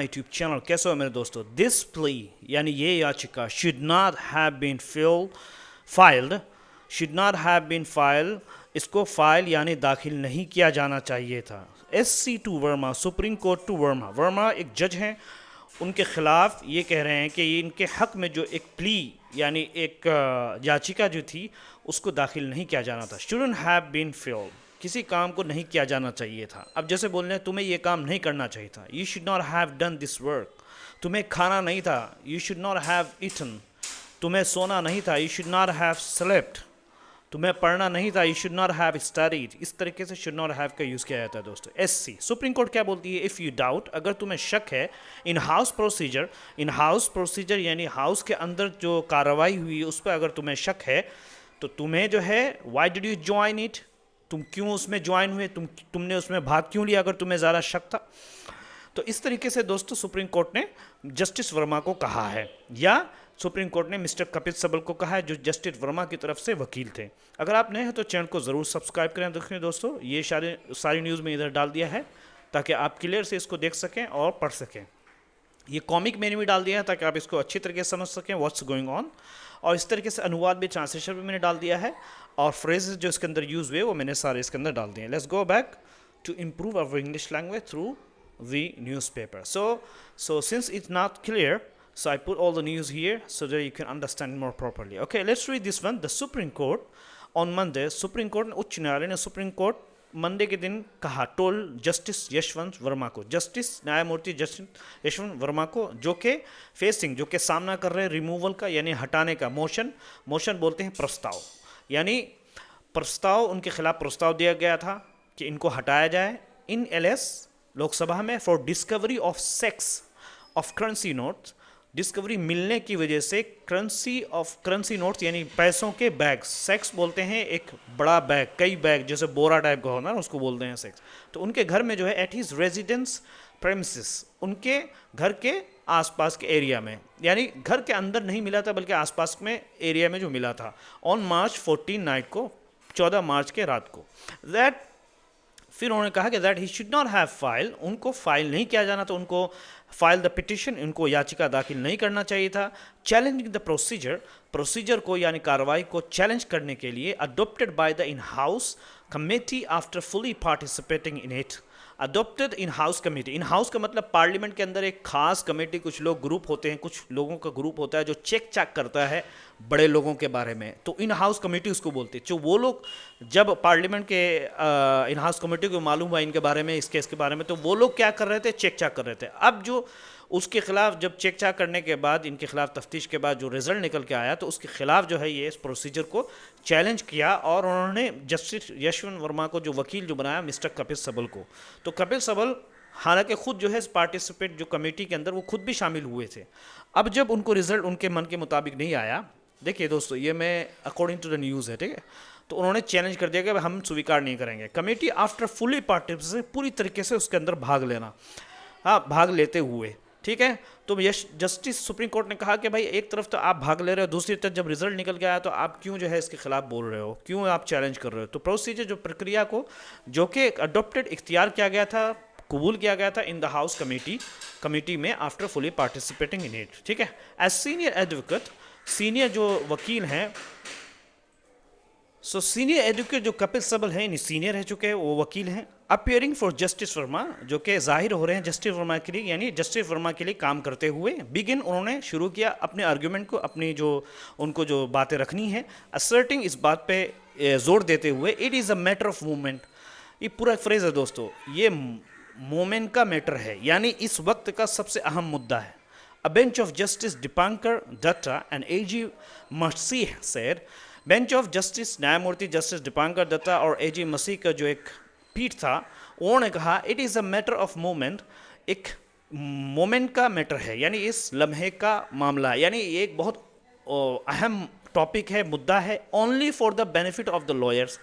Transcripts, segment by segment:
YouTube channel. कैसे हो मेरे दोस्तों। दिस प्ली यानी ये याचिका should not have been filed should not have been file इसको फाइल यानी दाखिल नहीं किया जाना चाहिए था। SC to Verma, supreme court to Verma. Verma एक जज हैं, उनके खिलाफ ये कह रहे हैं कि ये इनके हक में जो एक प्ली यानी एक याचिका जो थी उसको दाखिल नहीं किया जाना था। शुडंट हैव बीन फिल्ड, किसी काम को नहीं किया जाना चाहिए था। अब जैसे बोल रहे हैं तुम्हें ये काम नहीं करना चाहिए था, you should not have done this work. तुम्हें खाना नहीं था, you should not have eaten. तुम्हें सोना नहीं था, you should not have slept. तुम्हें पढ़ना नहीं था, you should not have studied. इस तरीके से शुड नॉट हैव का यूज़ किया जाता है दोस्तों। SC सुप्रीम कोर्ट क्या बोलती है, इफ़ यू डाउट, अगर तुम्हें शक है इन हाउस प्रोसीजर यानी हाउस के अंदर जो कार्रवाई हुई उस पर अगर तुम्हें शक है तो तुम्हें जो है why did you join it, तुम क्यों उसमें ज्वाइन हुए, तुमने उसमें भाग क्यों लिया अगर तुम्हें ज़्यादा शक था। तो इस तरीके से दोस्तों सुप्रीम कोर्ट ने जस्टिस वर्मा को कहा है, या सुप्रीम कोर्ट ने मिस्टर कपिल सिब्बल को कहा है जो जस्टिस वर्मा की तरफ से वकील थे। अगर आप नए हैं तो चैनल को ज़रूर सब्सक्राइब करें। देखिए दोस्तों, ये सारी न्यूज़ में इधर डाल दिया है ताकि आप क्लियर से इसको देख सकें और पढ़ सकें। ये कॉमिक मैंने भी डाल दिया है ताकि आप इसको अच्छी तरीके से समझ सकें व्हाट्स गोइंग ऑन। और इस तरीके से अनुवाद भी, ट्रांसलेशन भी मैंने डाल दिया है, और फ्रेजेस जो इसके अंदर यूज़ हुए वो मैंने सारे इसके अंदर डाल दिए हैं। Let's go back to improve our English language through the newspaper. So since it's not clear, so I put all the news here so that you can understand more properly. Okay, let's read this one. The Supreme Court on Monday, Supreme Court उच्च न्यायालय ने supreme court Monday के दिन कहा, toll justice Yashwant Verma को, justice न्यायमूर्ति justice Yashwant Verma को, जो कि फेसिंग, जो कि सामना कर रहे हैं रिमूवल का यानी हटाने का मोशन बोलते हैं प्रस्ताव, यानी प्रस्ताव, उनके खिलाफ प्रस्ताव दिया गया था कि इनको हटाया जाए इन LS लोकसभा में for discovery of sex of currency notes. Discovery मिलने की वजह से करेंसी नोट्स यानी पैसों के बैग, सेक्स बोलते हैं एक बड़ा बैग, कई बैग जैसे बोरा टाइप का होना उसको बोलते हैं सेक्स। तो उनके घर में जो है एट हिज रेजिडेंस प्रेमिसेस, उनके घर के आसपास के एरिया में, यानी घर के अंदर नहीं मिला था बल्कि आसपास में एरिया में जो मिला था, ऑन March 14 नाइट को, 14 मार्च के रात को। दैट फिर उन्होंने कहा कि that he should not have file, उनको फाइल नहीं किया जाना था, उनको फाइल द पिटिशन, उनको याचिका दाखिल नहीं करना चाहिए था। चैलेंजिंग द प्रोसीजर को यानी कार्रवाई को चैलेंज करने के लिए adopted by the in house committee after fully participating in it. Adopted in house committee, in house का मतलब पार्लियामेंट के अंदर एक खास कमेटी, कुछ लोग ग्रुप होते हैं, कुछ लोगों का ग्रुप होता है जो चेक चाक करता है बड़े लोगों के बारे में, तो इन हाउस कमेटी उसको बोलते हैं। जो वो लोग जब पार्लियामेंट के इन हाउस कमेटी को मालूम हुआ इनके बारे में, इस केस के बारे में, तो वो लोग क्या कर रहे थे, चेक चाक कर रहे थे। अब जो उसके खिलाफ जब चेक चाक करने के बाद, इनके खिलाफ तफ्तीश के बाद जो रिजल्ट निकल के आया, तो उसके खिलाफ जो है ये इस प्रोसीजर को चैलेंज किया, और उन्होंने जस्टिस यशवंत वर्मा को जो वकील जो बनाया मिस्टर कपिल सिब्बल को। तो कपिल सिब्बल हालांकि खुद जो है पार्टिसिपेट जो कमेटी के अंदर वो खुद भी शामिल हुए थे। अब जब उनको रिजल्ट उनके मन के मुताबिक नहीं आया, देखिए दोस्तों ये मैं अकॉर्डिंग टू द न्यूज़ है, ठीक है, तो उन्होंने चैलेंज कर दिया कि हम स्वीकार नहीं करेंगे। कमेटी आफ्टर फुली पार्टिसिपेट, पूरी तरीके से उसके अंदर भाग लेना, हाँ भाग लेते हुए, ठीक है। तो जस्टिस सुप्रीम कोर्ट ने कहा कि भाई एक तरफ तो आप भाग ले रहे हो, दूसरी तरफ जब रिजल्ट निकल गया तो आप क्यों जो है इसके खिलाफ बोल रहे हो, क्यों आप चैलेंज कर रहे हो। तो प्रोसीजर जो प्रक्रिया को जो कि अडोप्टेड इख्तियार किया गया था, कबूल किया गया था इन द हाउस कमेटी में after fully participating in it, ठीक है। एज सीनियर एडवोकेट, सीनियर जो वकील हैं, सो सीनियर एडवोकेट जो कपिल सिब्बल हैं, सीनियर रह चुके हैं, वो वकील हैं, अपियरिंग फॉर जस्टिस वर्मा, जो कि जाहिर हो रहे हैं जस्टिस वर्मा के लिए, यानी जस्टिस वर्मा के लिए काम करते हुए। बिगिन, उन्होंने शुरू किया अपने आर्ग्यूमेंट को, अपनी जो उनको जो बातें रखनी है, असर्टिंग, इस बात पे जोर देते हुए, it is a matter of movement. ये पूरा फ्रेज है दोस्तों, ये मोमेंट का मैटर है, यानी इस वक्त का सबसे अहम मुद्दा है। A bench of justice Dipankar Datta and AG Masih said, bench of justice, न्यायमूर्ति जस्टिस दीपांकर दत्ता और AG मसीह का जो एक पीठ था, उन्होंने कहा it is a matter of moment, एक मोमेंट का मैटर है, यानी इस लम्हे का मामला है, यानी ये एक बहुत अहम टॉपिक है, मुद्दा है। Only for the benefit of the lawyers,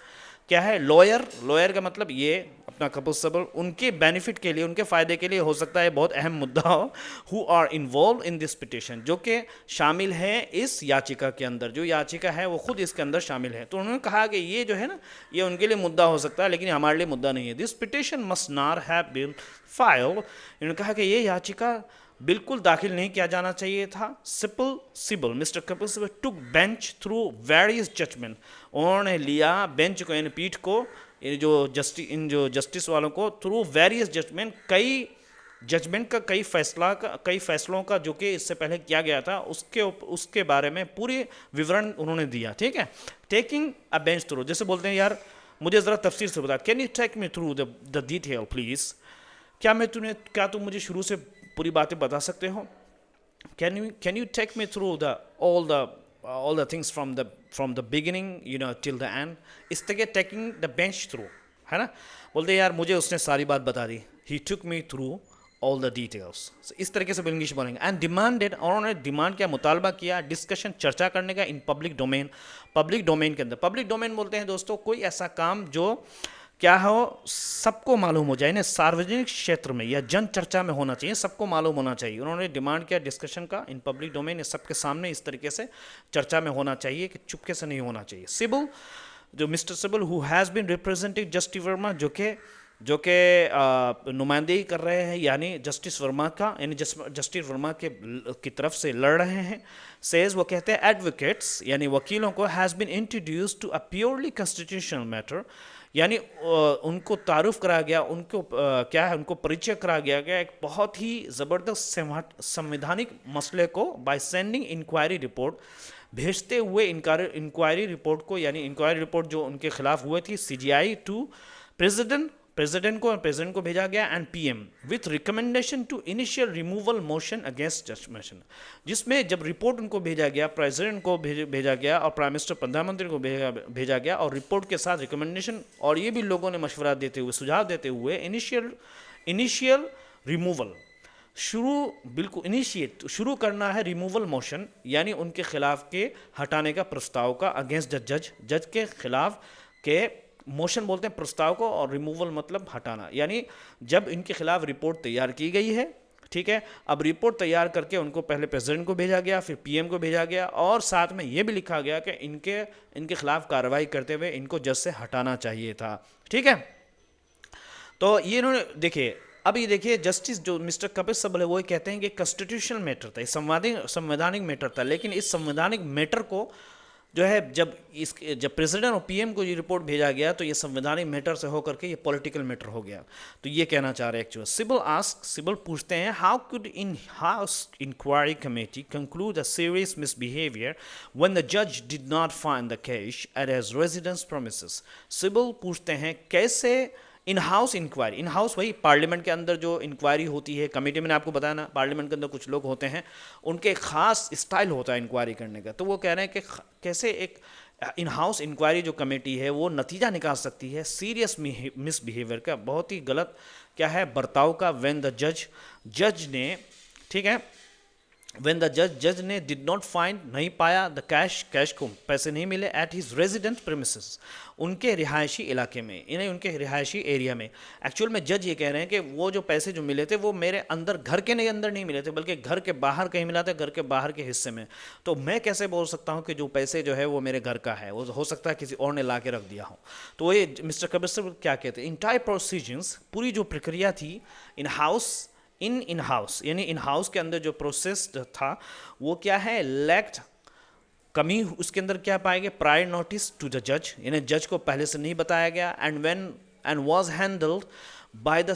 क्या है, लॉयर, लॉयर का मतलब ये अपना कपिल सिब्बल उनके बेनिफिट के लिए, उनके फ़ायदे के लिए हो सकता है बहुत अहम मुद्दा हो, who are involve in this petition, जो कि शामिल है इस याचिका के अंदर, जो याचिका है वो खुद इसके अंदर शामिल है। तो उन्होंने कहा कि ये जो है ना, ये उनके लिए मुद्दा हो सकता है लेकिन हमारे लिए मुद्दा नहीं है। This petition must not have been filed, इन्होंने कहा कि ये याचिका बिल्कुल दाखिल नहीं किया जाना चाहिए था। सिपल सिबल, मिस्टर कपिल सिबल टुक बेंच थ्रू वेरियस जजमेंट, उन्होंने लिया बेंच को, यानी पीठ को, इन जो जस्टिस वालों को, थ्रू वेरियस जजमेंट, कई जजमेंट का, कई फैसलों का जो कि इससे पहले किया गया था, उसके बारे में पूरे विवरण उन्होंने दिया। ठीक है, टेकिंग अ बेंच थ्रू, जैसे बोलते हैं यार मुझे ज़रा तफसील से बता, can you take me through the detail please, क्या तुम मुझे शुरू से पूरी बातें बता सकते हो? Can you take me through all the things from the beginning, till the end? इस तरह taking the bench through, है ना, बोलते यार मुझे उसने सारी बात बता दी, he took me through all the details, so, इस तरीके से इंग्लिश बोलेंगे। एंड डिमांडेड, और उन्होंने डिमांड किया, मुतालबा किया, डिस्कशन, चर्चा करने का, in public domain, public domain के अंदर। पब्लिक डोमेन बोलते हैं दोस्तों कोई ऐसा काम जो क्या हो, सबको मालूम हो जाए ना, सार्वजनिक क्षेत्र में या जन चर्चा में होना चाहिए, सबको मालूम होना चाहिए। उन्होंने डिमांड किया डिस्कशन का इन पब्लिक डोमेन, सबके सामने इस तरीके से चर्चा में होना चाहिए कि चुपके से नहीं होना चाहिए। सिबल, जो mister Sibal who has been represented justice Varma, जो कि नुमाइंदगी कर रहे हैं, यानी जस्टिस वर्मा का, यानी जस्टिस वर्मा की तरफ से लड़ रहे हैं। सेज, वो कहते हैं एडवोकेट्स यानी वकीलों को, has been introduce to a purely constitutional matter, यानी उनको तारुफ करा गया, उनको क्या है, उनको परिचय करा गया एक बहुत ही ज़बरदस्त संवैधानिक मसले को, बाय सेंडिंग इंक्वायरी रिपोर्ट, भेजते हुए इंक्वायरी रिपोर्ट को, यानी इंक्वायरी रिपोर्ट जो उनके खिलाफ हुए थी, CGI टू प्रेसिडेंट को भेजा गया, and PM with recommendation to initial removal motion against judgment, जिसमें जब रिपोर्ट उनको भेजा गया, प्रेसिडेंट को भेजा गया और प्राइम मिनिस्टर, प्रधानमंत्री को भेजा गया, और रिपोर्ट के साथ रिकमेंडेशन, और ये भी लोगों ने मशवरा देते हुए, सुझाव देते हुए, इनिशियल रिमूवल, शुरू करना है रिमूवल मोशन, यानी उनके खिलाफ के हटाने का प्रस्ताव का, अगेंस्ट जज के खिलाफ के मोशन बोलते हैं प्रस्ताव को, और रिमूवल मतलब हटाना, यानी जब इनके खिलाफ रिपोर्ट तैयार की गई है, ठीक है, अब रिपोर्ट तैयार करके उनको पहले प्रेसिडेंट को भेजा गया, फिर PM को भेजा गया, और साथ में ये भी लिखा गया कि इनके खिलाफ कार्रवाई करते हुए इनको जज से हटाना चाहिए था। ठीक है, तो ये इन्होंने देखिए, अब ये देखिए, जस्टिस जो मिस्टर कपिल सिब्बल है वो कहते हैं कि कॉन्स्टिट्यूशनल मैटर था, संवैधानिक मैटर था, लेकिन इस संवैधानिक मैटर को जो है जब प्रेसिडेंट और PM को ये रिपोर्ट भेजा गया, तो ये संवैधानिक मैटर से होकर के ये पॉलिटिकल मैटर हो गया। तो ये कहना चाह रहे हैं एक्चुअली। सिबल पूछते हैं, how could in house inquiry committee conclude a serious misbehaviour when the जज did not find the case at his residence premises. Sibal पूछते हैं कैसे in house inquiry, in house वही पार्लियामेंट के अंदर जो इंक्वायरी होती है, कमेटी, मैंने आपको बताया ना, पार्लियामेंट के अंदर कुछ लोग होते हैं, उनके खास स्टाइल होता है इंक्वायरी करने का। तो वो कह रहे हैं कि कैसे एक इन हाउस इंक्वायरी जो कमेटी है वो नतीजा निकाल सकती है सीरियस मिसबिहेवियर का, बहुत ही गलत क्या है बर्ताव का, व्हेन द जज ने, ठीक है, when the जज ने did not find, नहीं पाया, the कैश को, पैसे नहीं मिले, at his resident premises, उनके रिहायशी इलाके में, इन्हें उनके रिहायशी एरिया में। एक्चुअल में जज ये कह रहे हैं कि वो जो पैसे जो मिले थे वो मेरे अंदर, घर के अंदर नहीं मिले थे, बल्कि घर के बाहर कहीं मिला था, घर के बाहर के हिस्से में। तो मैं कैसे बोल सकता हूँ कि जो पैसे जो है वो मेरे घर का है, वो हो सकता है किसी और ने ला के रख दिया हो। तो ये मिस्टर कपिल सिब्बल क्या कहते हैं, इंटायर प्रोसीजर्स, पूरी जो प्रक्रिया थी इन हाउस यानी इन हाउस के अंदर जो प्रोसेस था वो क्या है, लैक्ड, कमी उसके अंदर क्या पाएंगे, प्रायर नोटिस टू द जज, यानी जज को पहले से नहीं बताया गया, and was handled by the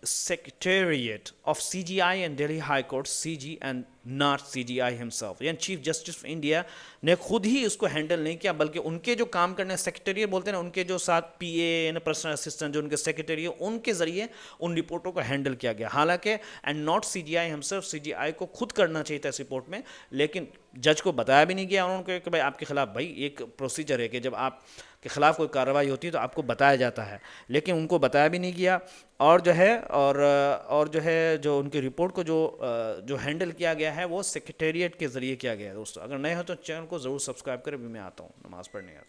Secretariat of CGI and Delhi High Court, CG and not CGI himself, यानी चीफ जस्टिस ऑफ इंडिया ने खुद ही उसको हैंडल नहीं किया, बल्कि उनके जो काम करने सेक्रेटरी बोलते हैं ना, उनके जो साथ PA यानी पर्सनल असिस्टेंट जो उनके सेक्रेटरी है, उनके जरिए उन रिपोर्टों को हैंडल किया गया। हालांकि and not CGI himself, CGI को खुद करना चाहिए था इस रिपोर्ट में, लेकिन जज को बताया भी नहीं गया उन्होंने कि भाई आपके खिलाफ, भाई एक प्रोसीजर है कि जब आप के खिलाफ कोई कार्रवाई होती है तो आपको बताया जाता है, लेकिन उनको बताया भी नहीं गया। और जो है और जो है जो उनकी रिपोर्ट को जो हैंडल किया गया है वो सेक्रेटेरिएट के ज़रिए किया गया है। दोस्तों अगर नए हो तो चैनल को ज़रूर सब्सक्राइब करें। भी मैं आता हूँ नमाज़ पढ़ने यार।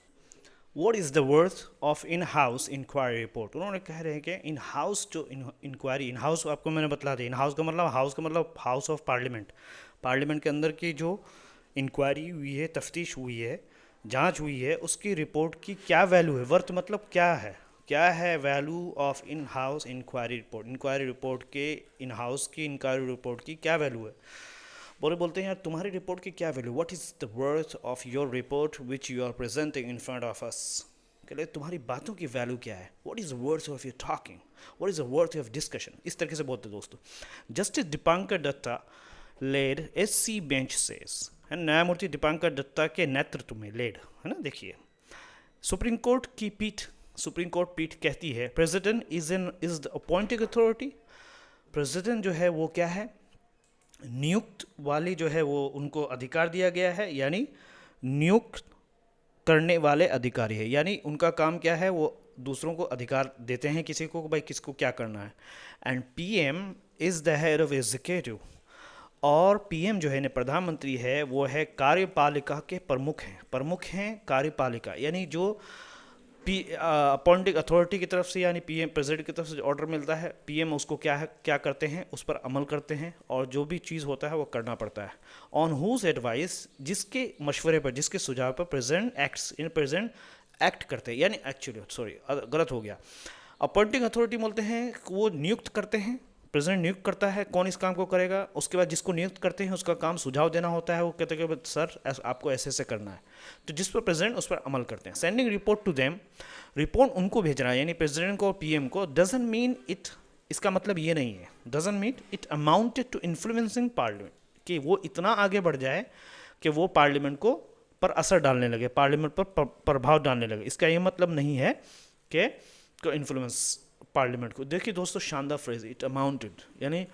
What is the worth of in house inquiry report. उन्होंने कह रहे हैं कि इन हाउस जो इंक्वायरी, इन हाउस आपको मैंने बतला दिया, इन हाउस का मतलब हाउस ऑफ पार्लियामेंट, पार्लियामेंट के अंदर की जो इंक्वायरी हुई है, तफ्तीश हुई है, जांच हुई है, उसकी रिपोर्ट की क्या वैल्यू है। वर्थ मतलब क्या है value of in house inquiry report, inquiry report के, इन हाउस की इंक्वायरी रिपोर्ट की क्या वैल्यू है। बोलते हैं यार तुम्हारी रिपोर्ट की क्या value, what is the worth of your report which you are presenting in front of us. कह ले तुम्हारी बातों की वैल्यू क्या है, what is the worth of your talking, what is the worth of discussion. इस तरीके से बोलते दोस्तों। Justice Dipankar Datta led SC bench says, है न्यायमूर्ति दीपांकर दत्ता के नेतृत्व में, लेड है ना, देखिए सुप्रीम कोर्ट की पीठ, सुप्रीम कोर्ट पीठ कहती है president is the appointing authority. President जो है वो क्या है, नियुक्त वाली जो है वो उनको अधिकार दिया गया है, यानी नियुक्त करने वाले अधिकारी है, यानी उनका काम क्या है, वो दूसरों को अधिकार देते हैं किसी को भाई किसको क्या करना है। And PM is the head of executive, और PM जो है ना प्रधानमंत्री है, वो है कार्यपालिका के प्रमुख हैं कार्यपालिका, यानी जो अपॉइंटिंग अथॉरिटी की तरफ से, यानी PM प्रेसिडेंट की तरफ से ऑर्डर मिलता है, PM उसको क्या करते हैं, उस पर अमल करते हैं, और जो भी चीज़ होता है वो करना पड़ता है। ऑन हुज एडवाइस, जिसके मशवरे पर, जिसके सुझाव पर प्रेसिडेंट एक्ट्स, इन प्रेसिडेंट एक्ट करते हैं, यानी एक्चुअली सॉरी गलत हो गया, अपॉइंटिंग अथॉरिटी बोलते हैं वो नियुक्त करते हैं, प्रेसिडेंट नियुक्त करता है कौन इस काम को करेगा, उसके बाद जिसको नियुक्त करते हैं उसका काम सुझाव देना होता है, वो कहते हैं कि सर आपको ऐसे ऐसे करना है, तो जिस पर प्रेसिडेंट उस पर अमल करते हैं। Sending report to them, report उनको भेजना है, यानी प्रेसिडेंट को और PM को, डजंट मीन इट, इसका मतलब ये नहीं है, doesn't mean it amounted to influencing parliament, कि वो इतना आगे बढ़ जाए कि वो पार्लियामेंट को पर असर डालने लगे, पार्लियामेंट पर प्रभाव डालने लगे। इसका ये मतलब नहीं है कि इन्फ्लुएंस पार्लियामेंट को। देखिए दोस्तों शानदार फ्रेज, इट अमाउंटेड, यानी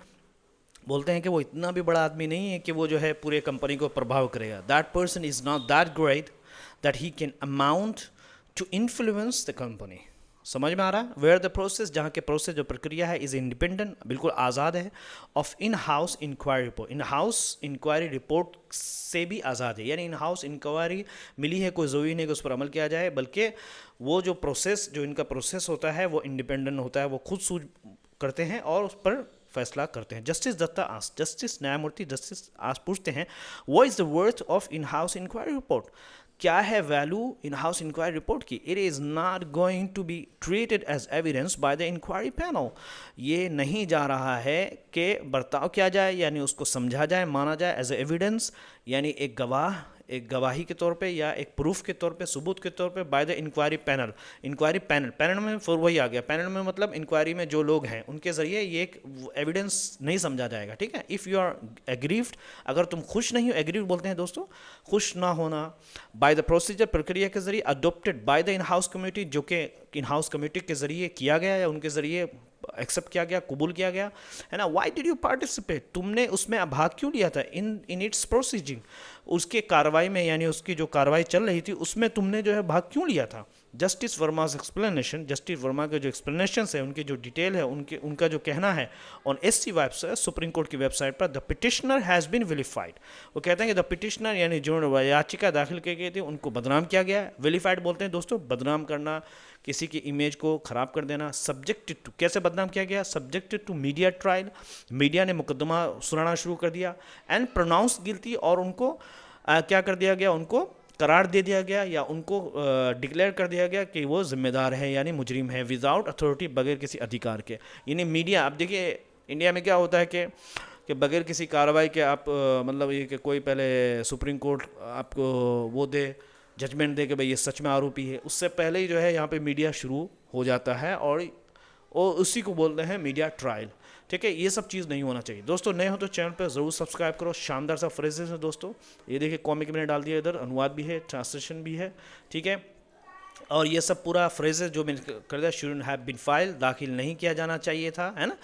बोलते हैं कि वो इतना भी बड़ा आदमी नहीं है कि वो जो है पूरे कंपनी को प्रभाव करेगा। That person is not that great that he can amount to influence the company. समझ में आ रहा है। वेयर द प्रोसेस, जहाँ के प्रोसेस जो प्रक्रिया है, इज़ इंडिपेंडेंट, बिल्कुल आज़ाद है, of in house inquiry report, in house inquiry report से भी आज़ाद है, यानी इन हाउस इंक्वायरी मिली है, कोई ज़रूरी नहीं कि उस पर अमल किया जाए, बल्कि वो जो प्रोसेस, जो इनका प्रोसेस होता है वो इंडिपेंडेंट होता है, वो खुद सूझ करते हैं और उस पर फैसला करते हैं। जस्टिस दत्ता आस, जस्टिस न्यायमूर्ति जस्टिस आस पूछते हैं, what is the worth of in house inquiry report, क्या है value in house inquiry report की। It is not going to be treated as evidence by the inquiry panel, ये नहीं जा रहा है कि बर्ताव किया जाए, यानी उसको समझा जाए, माना जाए एज ए एविडेंस, यानी एक गवाह, एक गवाही के तौर पे या एक प्रूफ के तौर पे, सबूत के तौर पे, by the inquiry panel. Inquiry panel, panel में फिर वही आ गया, पैनल में मतलब इंक्वायरी में जो लोग हैं उनके ज़रिए ये एक एविडेंस नहीं समझा जाएगा, ठीक है। इफ़ यू आर एग्रीव्ड, अगर तुम खुश नहीं हो, एग्रीव बोलते हैं दोस्तों खुश ना होना, बाय द प्रोसीजर, प्रक्रिया के जरिए, adopted by the in house committee, जो कि इन हाउस कमेटी के ज़रिए किया गया या उनके ज़रिए एक्सेप्ट किया गया, कबूल किया गया, है ना। व्हाई डिड यू पार्टिसिपेट, तुमने उसमें भाग क्यों लिया था, इन इट्स प्रोसीजिंग, उसके कार्रवाई में, यानी उसकी जो कार्रवाई चल रही थी उसमें तुमने जो है भाग क्यों लिया था। जस्टिस वर्मा's एक्सप्लेनेशन, जस्टिस वर्मा के जो एक्सप्लेनेशन है, उनकी जो डिटेल है, उनका जो कहना है on SC website, supreme court की वेबसाइट पर, the petitioner has been vilified, वो कहते हैं कि द पिटिशनर यानी जो याचिका दाखिल की गई थी उनको बदनाम किया गया है। विलिफाइड बोलते हैं दोस्तों बदनाम करना, किसी की इमेज को ख़राब कर देना। सब्जेक्टेड टू, कैसे बदनाम किया गया, subjected to media trial, media ने मुकदमा सुनाना शुरू कर दिया। एंड प्रोनाउंस गिल्टी, और उनको क्या कर दिया गया, उनको करार दे दिया गया या उनको डिक्लेयर कर दिया गया कि वो जिम्मेदार है, यानी मुजरिम है, विदाउट अथॉरिटी, बगैर किसी अधिकार के। यानी मीडिया, अब देखिए इंडिया में क्या होता है कि बगैर किसी कार्रवाई के आप मतलब ये कि कोई पहले सुप्रीम कोर्ट आपको वो दे, जजमेंट दे कि भाई ये सच में आरोपी है, उससे पहले ही जो है यहाँ पे मीडिया शुरू हो जाता है, और उसी को बोलते हैं मीडिया ट्रायल, ठीक है। ये सब चीज़ नहीं होना चाहिए दोस्तों। नए हो तो चैनल पर ज़रूर सब्सक्राइब करो। शानदार सा फ्रेजेस है दोस्तों, ये देखिए कॉमिक मैंने डाल दिया, इधर अनुवाद भी है, ट्रांसलेशन भी है, ठीक है। और ये सब पूरा फ्रेजेस जो मैंने कर दिया, शुड हैव बीन फाइल, दाखिल नहीं किया जाना चाहिए था, है ना।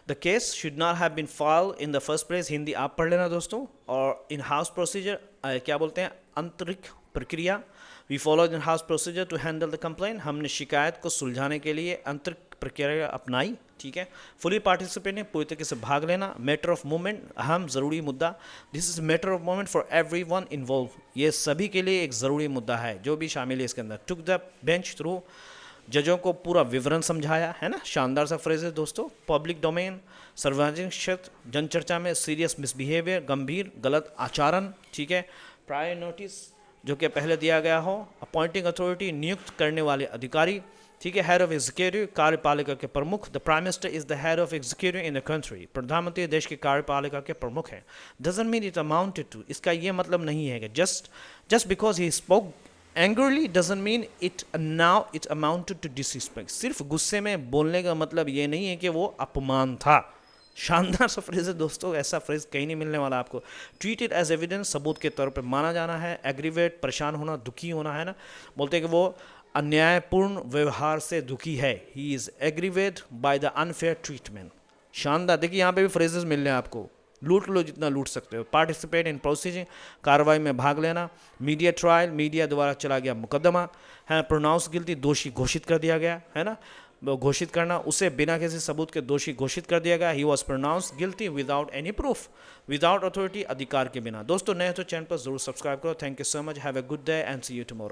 The case should not have been file in the first place, Hindi आप पढ़ लेना दोस्तों। और इन हाउस प्रोसीजर क्या बोलते हैं, आंतरिक प्रक्रिया, we follow in house procedure to handle the complaint, हमने शिकायत को सुलझाने के लिए आंतरिक प्रक्रिया अपनाई, ठीक है, फुली पार्टिसिपेट है, पूरी तरीके से भाग लेना, मैटर ऑफ मोमेंट, अहम ज़रूरी मुद्दा, this is matter of moment for every one involve, ये सभी के लिए एक ज़रूरी मुद्दा है जो भी शामिल है इसके अंदर। टुक द बेंच थ्रू, जजों को पूरा विवरण समझाया, है ना, शानदार सा फ्रेज है दोस्तों। पब्लिक डोमेन, सार्वजनिक क्षेत्र, जनचर्चा में, सीरियस मिसबिहेवियर, गंभीर गलत आचरण, ठीक है। प्रायर नोटिस, जो कि पहले दिया गया हो। अपॉइंटिंग अथॉरिटी, नियुक्त करने वाले अधिकारी, ठीक है। हेड ऑफ एग्जीक्यूटिव, कार्यपालिका के प्रमुख, the prime minister is the head of executive in the country, प्रधानमंत्री देश के कार्यपालिका के प्रमुख हैं। Doesn't mean it amounted to, इसका ये मतलब नहीं है कि just because he spoke angrily doesn't mean it now it amounted to disrespect, सिर्फ गुस्से में बोलने का मतलब ये नहीं है कि वो अपमान था। शानदार सा फ्रेज है दोस्तों, ऐसा फ्रेज कहीं नहीं मिलने वाला आपको। ट्रीटेड एज एविडेंस, सबूत के तौर पे माना जाना है। एग्रीवेट, परेशान होना, दुखी होना, है ना, बोलते हैं कि वो अन्यायपूर्ण व्यवहार से दुखी है, he is aggravate by the unfair treatment. शानदार, देखिए यहाँ पे भी फ्रेजेस मिल रहे हैं आपको, लूट लो जितना लूट सकते हो। पार्टिसिपेट इन प्रोसीजिंग, कार्रवाई में भाग लेना। मीडिया ट्रायल, मीडिया द्वारा चला गया मुकदमा, है। प्रोनाउंस गिल्टी, दोषी घोषित कर दिया गया, है ना, घोषित करना, उसे बिना किसी सबूत के दोषी घोषित कर दिया गया। He was pronounce guilty without any proof, without authority, अधिकार के बिना। दोस्तों नए तो चैनल पर जरूर सब्सक्राइब करो। Thank you so much, have a good day and see you tomorrow.